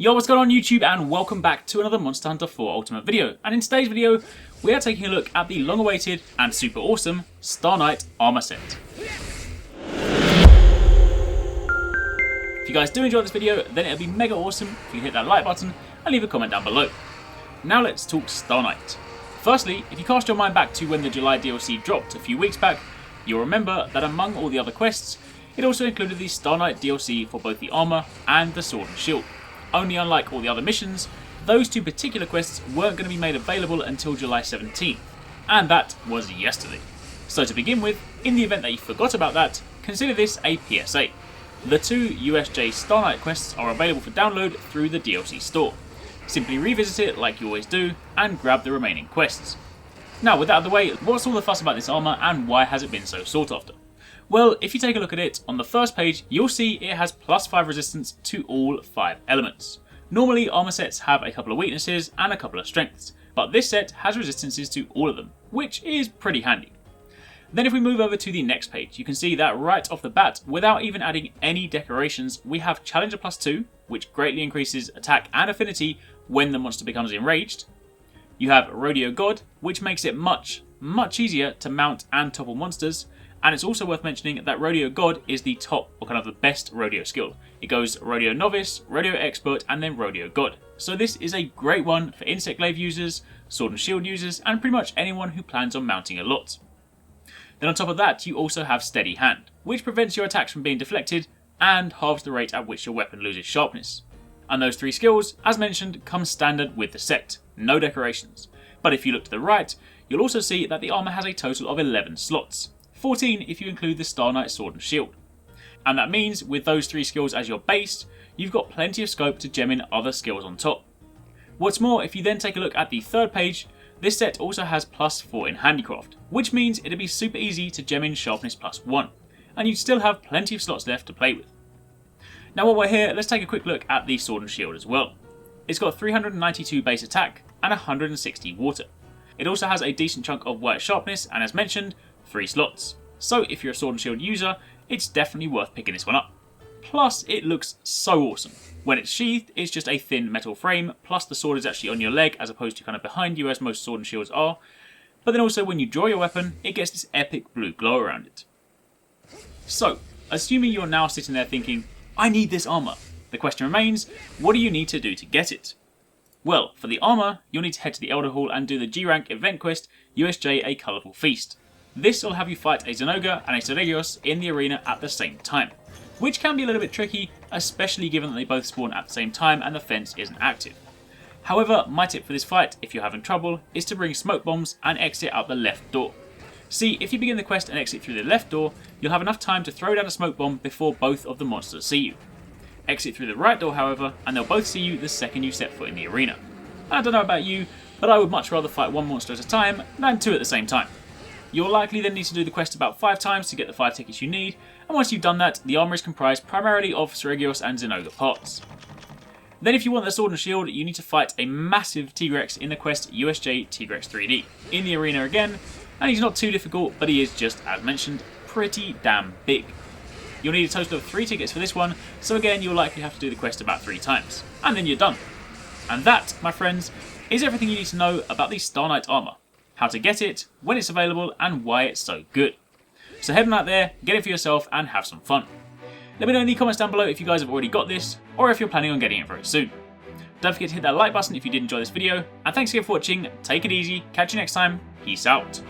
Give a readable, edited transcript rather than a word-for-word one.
Yo, what's going on YouTube, and welcome back to another Monster Hunter 4 Ultimate video. And in today's video, we are taking a look at the long-awaited and super awesome Star Knight armor set. If you guys do enjoy this video, then it'll be mega awesome if you hit that like button and leave a comment down below. Now let's talk Star Knight. Firstly, if you cast your mind back to when the July DLC dropped a few weeks back, you'll remember that among all the other quests, it also included the Star Knight DLC for both the armor and the sword and shield. Only unlike all the other missions, those two particular quests weren't going to be made available until July 17th, and that was yesterday. So to begin with, in the event that you forgot about that, consider this a PSA. The two USJ Star Knight quests are available for download through the DLC store. Simply revisit it like you always do, and grab the remaining quests. Now with that out of the way, what's all the fuss about this armor and why has it been so sought after? Well, if you take a look at it, on the first page, you'll see it has +5 resistance to all 5 elements. Normally, armor sets have a couple of weaknesses and a couple of strengths, but this set has resistances to all of them, which is pretty handy. Then if we move over to the next page, you can see that right off the bat, without even adding any decorations, we have Challenger +2, which greatly increases attack and affinity when the monster becomes enraged. You have Rodeo God, which makes it much easier to mount and topple monsters. And it's also worth mentioning that Rodeo God is the top, or kind of the best rodeo skill. It goes Rodeo Novice, Rodeo Expert, and then Rodeo God. So this is a great one for Insect Glaive users, Sword and Shield users, and pretty much anyone who plans on mounting a lot. Then on top of that, you also have Steady Hand, which prevents your attacks from being deflected and halves the rate at which your weapon loses sharpness. And those three skills, as mentioned, come standard with the set, no decorations. But if you look to the right, you'll also see that the armor has a total of 11 slots. 14 if you include the Star Knight Sword and Shield. And that means with those three skills as your base, you've got plenty of scope to gem in other skills on top. What's more, if you then take a look at the third page, this set also has +4 in Handicraft, which means it'd be super easy to gem in Sharpness +1, and you'd still have plenty of slots left to play with. Now while we're here, let's take a quick look at the Sword and Shield as well. It's got 392 base attack and 160 water. It also has a decent chunk of white sharpness and, as mentioned, 3 slots. So if you're a Sword and Shield user, it's definitely worth picking this one up. Plus, it looks so awesome. When it's sheathed, it's just a thin metal frame, plus the sword is actually on your leg as opposed to kind of behind you as most Sword and Shields are. But then also when you draw your weapon, it gets this epic blue glow around it. So, assuming you're now sitting there thinking, I need this armor, the question remains, what do you need to do to get it? Well, for the armor, you'll need to head to the Elder Hall and do the G-Rank event quest, USJ A Colourful Feast. This will have you fight a Zenoga and a Arekkz in the arena at the same time, which can be a little bit tricky, especially given that they both spawn at the same time and the fence isn't active. However, my tip for this fight, if you're having trouble, is to bring smoke bombs and exit out the left door. See, if you begin the quest and exit through the left door, you'll have enough time to throw down a smoke bomb before both of the monsters see you. Exit through the right door, however, and they'll both see you the second you set foot in the arena. I don't know about you, but I would much rather fight one monster at a time than two at the same time. You'll likely then need to do the quest about 5 times to get the 5 tickets you need, and once you've done that, the armor is comprised primarily of Arekkz and Zenoga parts. Then if you want the Sword and Shield, you need to fight a massive Arekkz in the quest USJ Arekkz 3D, in the arena again, and he's not too difficult, but he is just, as mentioned, pretty damn big. You'll need a total of 3 tickets for this one, so again you'll likely have to do the quest about 3 times, and then you're done. And that, my friends, is everything you need to know about the Star Knight armor. How to get it, when it's available, and why it's so good. So head on out there, get it for yourself, and have some fun. Let me know in the comments down below if you guys have already got this, or if you're planning on getting it very soon. Don't forget to hit that like button if you did enjoy this video, and thanks again for watching, take it easy, catch you next time, peace out.